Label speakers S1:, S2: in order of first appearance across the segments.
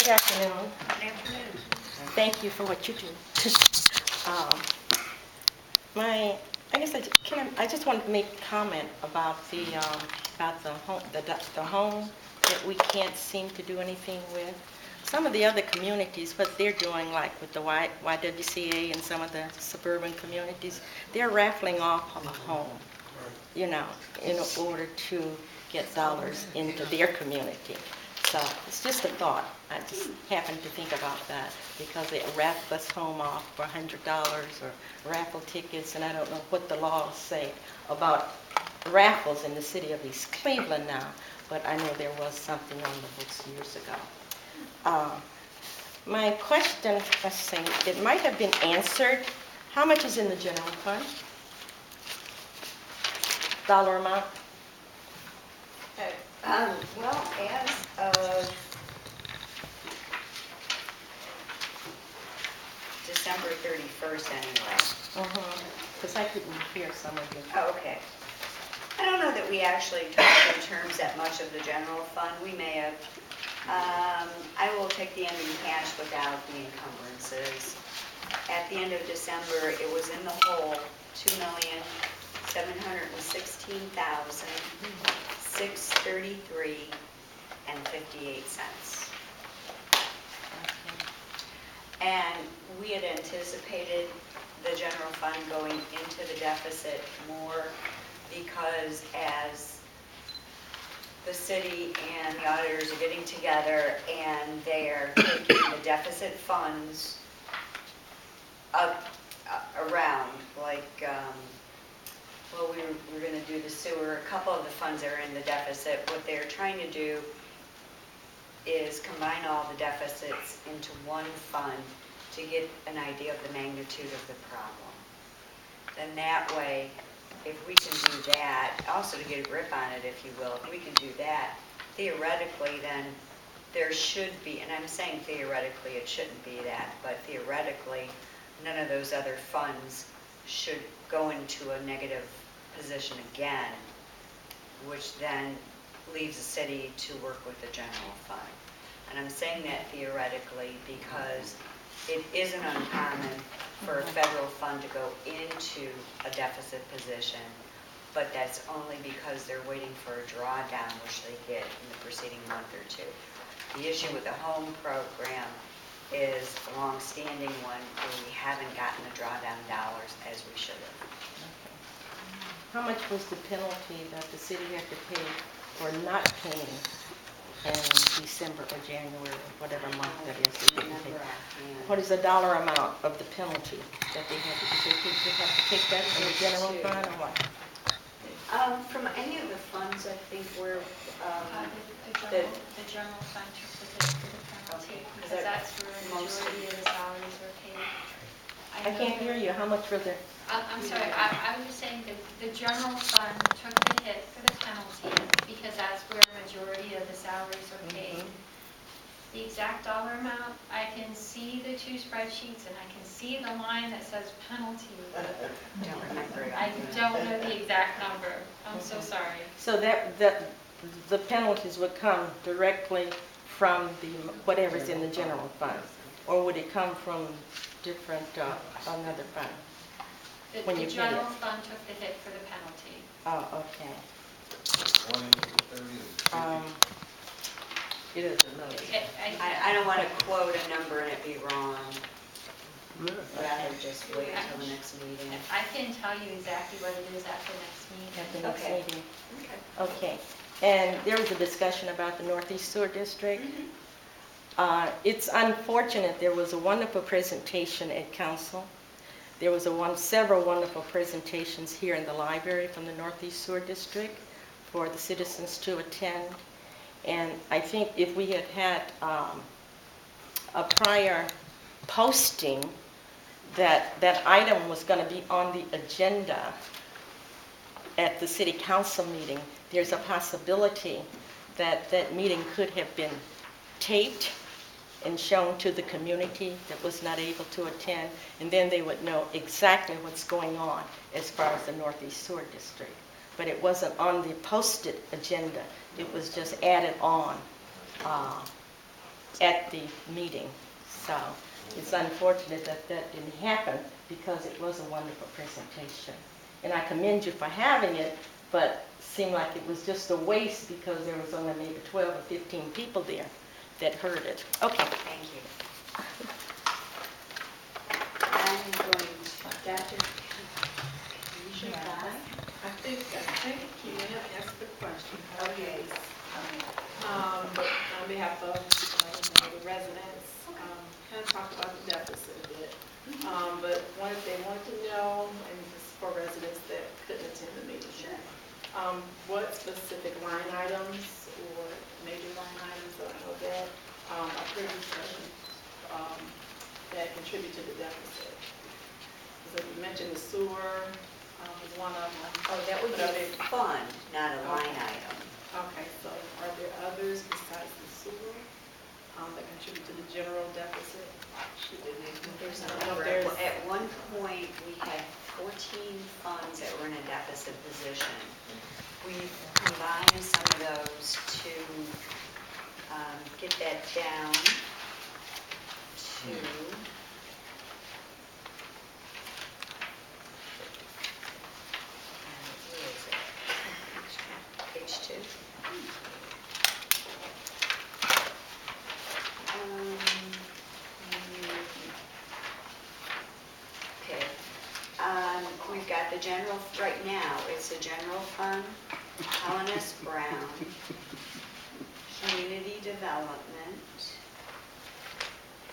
S1: Good afternoon.
S2: Good afternoon.
S1: Thank you for what you do. I just wanted to make a comment about the home that we can't seem to do anything with. Some of the other communities, what they're doing, like with the YWCA and some of the suburban communities, they're raffling off a home, in order to get dollars into their community. So it's just a thought. I just happened to think about that because they raffle this home off for $100 or raffle tickets, and I don't know what the laws say about raffles in the city of East Cleveland now, but I know there was something on the books years ago. My question, let's see, it might have been answered. How much is in the general fund? Dollar amount?
S2: Well, as of December 31st anyway.
S1: Because I couldn't hear some of it.
S2: Oh, okay. I don't know that we actually talked in terms that much of the general fund. We may have. I will take the ending cash without the encumbrances. At the end of December, it was in the hole, $2,716,633.58. And we had anticipated the general fund going into the deficit more because as the city and the auditors are getting together and they're taking the deficit funds up around, like, well, we were going to do the sewer. A couple of the funds are in the deficit. What they're trying to do is combine all the deficits into one fund to get an idea of the magnitude of the problem. Then that way, if we can do that, also to get a grip on it, if you will, if we can do that, theoretically then there should be, and I'm saying theoretically, it shouldn't be that, but theoretically, none of those other funds should go into a negative position again, which then leaves the city to work with the general fund. And I'm saying that theoretically because it isn't uncommon for a federal fund to go into a deficit position, but that's only because they're waiting for a drawdown, which they get in the preceding month or two. The issue with the home program is a long-standing one where we haven't gotten the drawdown dollars as we should have.
S1: How much was the penalty that the city had to pay for not paying in December or January, or whatever month that is? What is the dollar amount of the penalty that they had to pay? Did they have to take that from the general fund or what?
S2: From any of the funds, I think we're
S3: the general fund took the hit for the penalty because that's where the majority of the salaries were paid.
S1: I can't hear you. How much for the?
S3: I'm sorry. I was just saying that the general fund took the hit for the penalty because that's where the majority of the salaries are paid. The exact dollar amount, I can see the two spreadsheets and I can see the line that says penalty.
S2: Don't remember.
S3: I don't know the exact number. I'm so sorry.
S1: So that the penalties would come directly from the whatever's in the general fund, or would it come from different another fund?
S3: The general fund took the hit for the penalty.
S1: Oh, okay. It is a little.
S2: I don't want to quote a number and it be wrong. Rather just wait until the next meeting.
S3: I can tell you exactly what it is after next meeting.
S1: At the next
S2: Okay.
S1: meeting. Okay. And there was a discussion about the Northeast Sewer District. It's unfortunate. There was a wonderful presentation at council. There was several wonderful presentations here in the library from the Northeast Sewer District for the citizens to attend. And I think if we had had a prior posting that that item was going to be on the agenda at the city council meeting, there's a possibility that that meeting could have been taped and shown to the community that was not able to attend, and then they would know exactly what's going on as far as the Northeast Sewer District. But it wasn't on the posted agenda. It was just added on at the meeting. So it's unfortunate that that didn't happen because it was a wonderful presentation. And I commend you for having it, but it seemed like it was just a waste because there was only maybe 12 or 15 people there that heard it. Okay.
S2: Thank you. I'm going to, Dr.
S4: I think Keena asked the question.
S2: Okay.
S4: But on behalf of the residents, kind of talked about the deficit a bit. But they wanted to know, and this is for residents that couldn't attend the meeting.
S2: Sure.
S4: What specific line items or major line items that I know that are previously that contribute to the deficit? So you mentioned the sewer was one of them.
S2: Oh, that would be a fund, not a line item.
S4: Okay, so are there others besides the sewer that contribute to the general deficit?
S2: There's a
S4: I don't know
S2: number.
S4: if there's-
S2: At one point, we had 14 funds that were in a deficit position. We've combined some of those to get that down to, where is it? Page 2. Okay. We've got the general, right now, it's the general fund, Helen S. Brown, community development,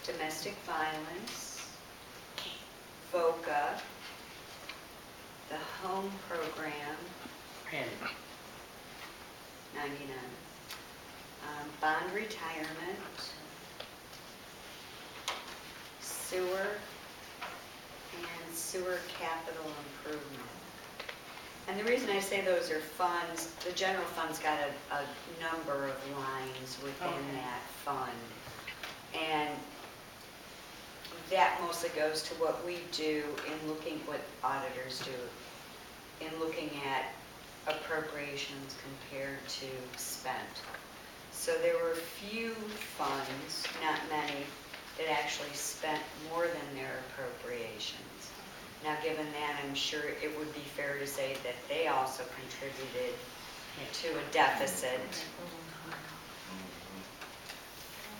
S2: domestic violence, VOCA, the home program, 99, bond retirement, sewer, and sewer capital improvement. And the reason I say those are funds, the general fund's got a number of lines within that fund. And that mostly goes to what we do in looking, what auditors do, in looking at appropriations compared to spent. So there were few funds, not many, that actually spent more than their appropriations. Now, given that, I'm sure it would be fair to say that they also contributed to a deficit.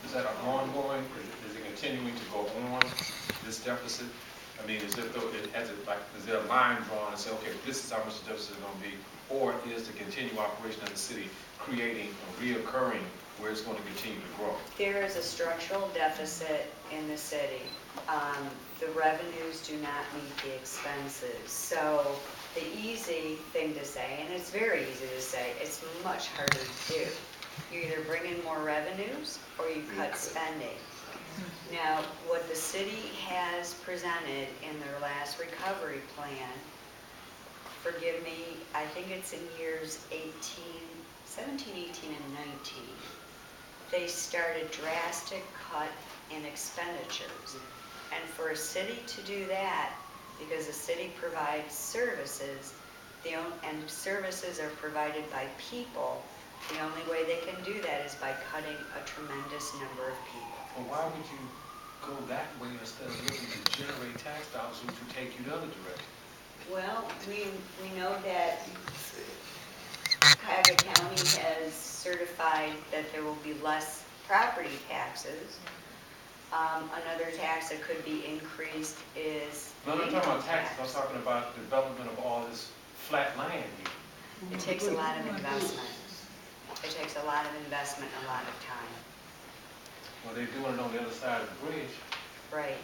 S5: Is that ongoing, or is it continuing to go on, this deficit? I mean, is it, is there a line drawn and say, okay, this is how much the deficit is going to be, or is the continued operation of the city creating a reoccurring where it's going to continue to grow?
S2: There is a structural deficit in the city. The revenues do not meet the expenses. So the easy thing to say, and it's very easy to say, it's much harder to do. You either bring in more revenues or you cut spending. Now, what the city has presented in their last recovery plan, forgive me, I think it's in years 17, 18, and 19, they started drastic cut in expenditures. And for a city to do that, because the city provides services, and services are provided by people, the only way they can do that is by cutting a tremendous number of people.
S5: Well, why would you go that way instead of looking to generate tax dollars, which would take you the other direction?
S2: Well, we know that Cuyahoga County has certified that there will be less property taxes. Another tax that could be increased is
S5: No, I'm not talking about taxes, I'm talking about development of all this flat land here.
S2: It takes a lot of investment. It takes a lot of investment and a lot of time.
S5: Well, they're doing it on the other side of the bridge.
S2: Right.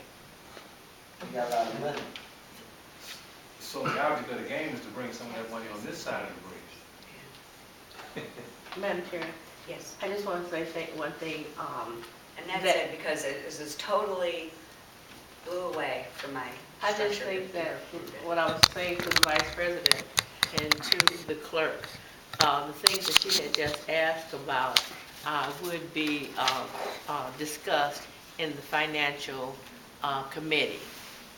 S6: We got a lot of money.
S5: So the object of the game is to bring some of that money on this side of the bridge.
S1: Madam Chair,
S2: Yes.
S1: I just want to say one thing.
S2: And that's
S1: That-
S2: it, because it is totally blew away from my
S1: I just
S2: structure.
S1: think that what I was saying to the Vice President and to the clerk, the things that she had just asked about would be discussed in the Financial Committee.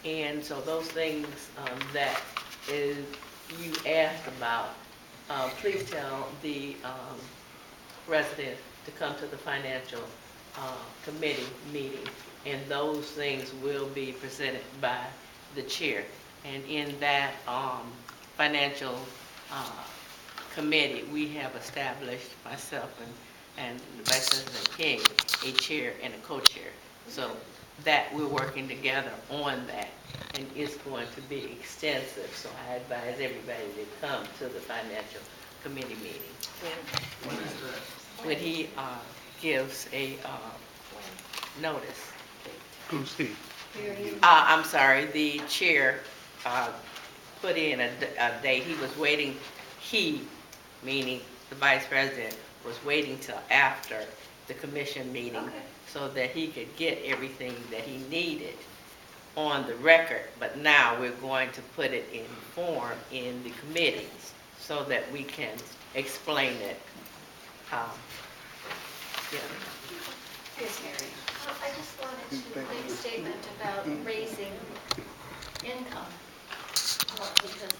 S1: And so those things that you asked about, please tell the residents to come to the Financial
S7: committee meeting, and those things will be presented by the chair. And in that financial committee, we have established, myself and Vice President King, a chair and a co-chair. So that we're working together on that, and it's going to be extensive. So I advise everybody to come to the financial committee meeting.
S6: What is that?
S7: When he gives a notice.
S8: Who's he?
S7: I'm sorry, the chair put in a date. He was waiting, meaning the vice president, was waiting till after the commission meeting so that he could get everything that he needed on the record. But now we're going to put it in form in the committees so that we can explain it.
S2: Yes, Mary.
S9: I just wanted to make a statement about raising income, because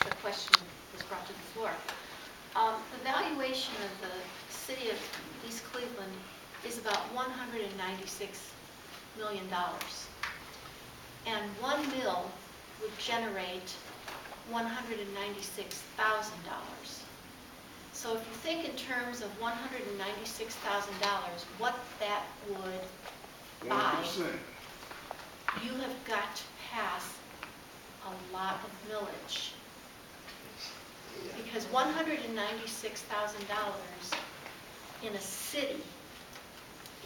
S9: the question was brought to the floor. The valuation of the city of East Cleveland is about $196 million. And 1 mil would generate $196,000. So if you think in terms of $196,000, what that would buy,
S8: 1%.
S9: you have got to pass a lot of millage. Because $196,000 in a city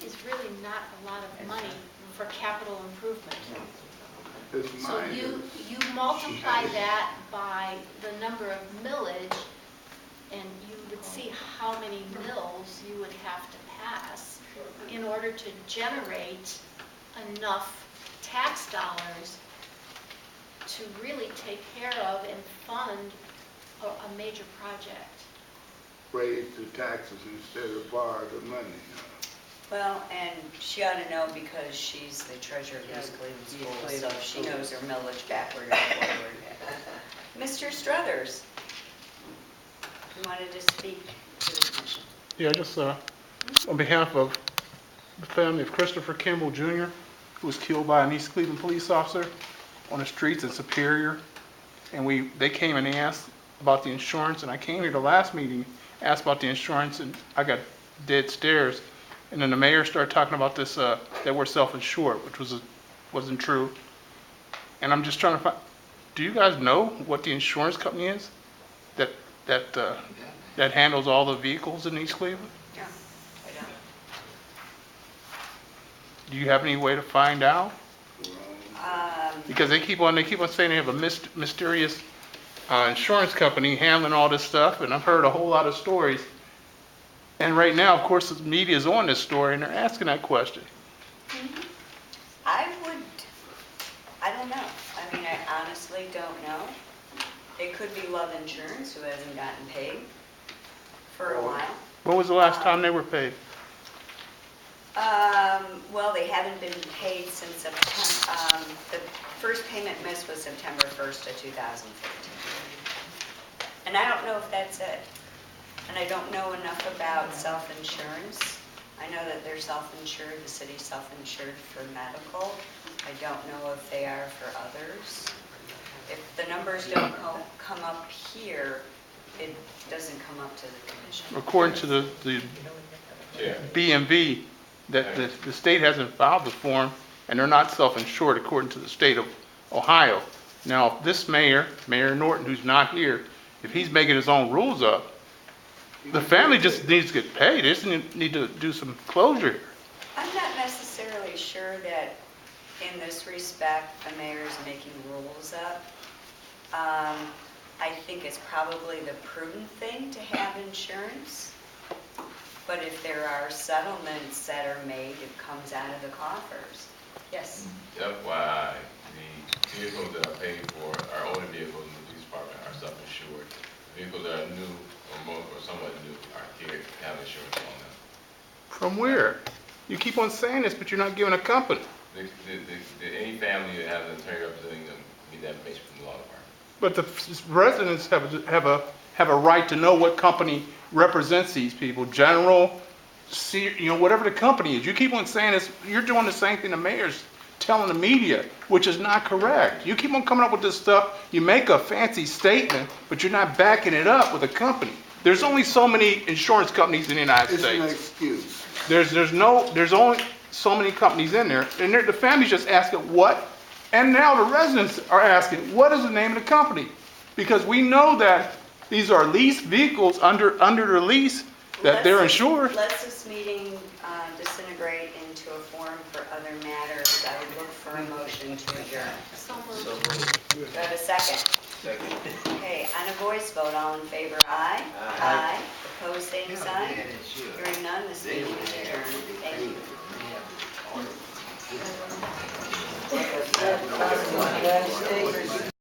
S9: is really not a lot of money for capital improvement.
S8: It's
S9: So
S8: mine.
S9: you multiply that by the number of millage, and you would see how many mills you would have to pass in order to generate enough tax dollars to really take care of and fund a major project.
S8: Raise the taxes instead of borrow the money.
S2: Well, and she ought to know because she's the treasurer of East Cleveland Schools, so she knows her millage backward and forward. Mr. Struthers, you wanted to speak to the commission.
S8: Yeah, just on behalf of the family of Christopher Kimball Jr., who was killed by an East Cleveland police officer on the streets in Superior. And they came and asked about the insurance, and I came here the last meeting, asked about the insurance, and I got dead stares. And then the mayor started talking about this, that we're self-insured, which wasn't true. And I'm just trying to find, do you guys know what the insurance company is that handles all the vehicles in East Cleveland?
S2: Yeah, I don't.
S8: Do you have any way to find out? Because they keep on saying they have a mysterious insurance company handling all this stuff, and I've heard a whole lot of stories. And right now, of course, the media is on this story, and they're asking that question.
S2: I don't know. I mean, I honestly don't know. It could be Love Insurance who hasn't gotten paid for a while.
S8: When was the last time they were paid?
S2: Well, they haven't been paid since September. The first payment missed was September 1st of 2015. And I don't know if that's it. And I don't know enough about self-insurance. I know that they're self-insured, the city's self-insured for medical. I don't know if they are for others. If the numbers don't come up here, it doesn't come up to the commission.
S8: According to the BMV, that the state hasn't filed the form, and they're not self-insured according to the state of Ohio. Now, if this Mayor Norton, who's not here, if he's making his own rules up, the family just needs to get paid. They just need to do some closure.
S2: I'm not necessarily sure that in this respect the mayor is making rules up. I think it's probably the prudent thing to have insurance. But if there are settlements that are made, it comes out of the coffers. Yes?
S10: FYI, the vehicles that are paid for are older vehicles in the police department are self-insured. Vehicles that are new or somewhat new are here, have insurance on them.
S8: From where? You keep on saying this, but you're not giving a company.
S10: Any family that has an attorney representing them need that information from the law department.
S8: But the residents have a right to know what company represents these people. General, see, whatever the company is. You keep on saying this, you're doing the same thing the mayor's telling the media, which is not correct. You keep on coming up with this stuff, you make a fancy statement, but you're not backing it up with a company. There's only so many insurance companies in the United
S6: It's an
S8: States.
S6: excuse.
S8: There's only so many companies in there, and the family's just asking what, and now the residents are asking, what is the name of the company? Because we know that these are leased vehicles under the lease, that they're insured.
S2: Let's this meeting disintegrate into a forum for other matters. I would look for a motion to adjourn.
S9: So moved.
S2: Do I have a second?
S6: Second.
S2: Okay, on a voice vote, all in favor, aye? Aye. Opposed, same sign? Hearing none, this meeting is adjourned. Thank you.
S1: United States.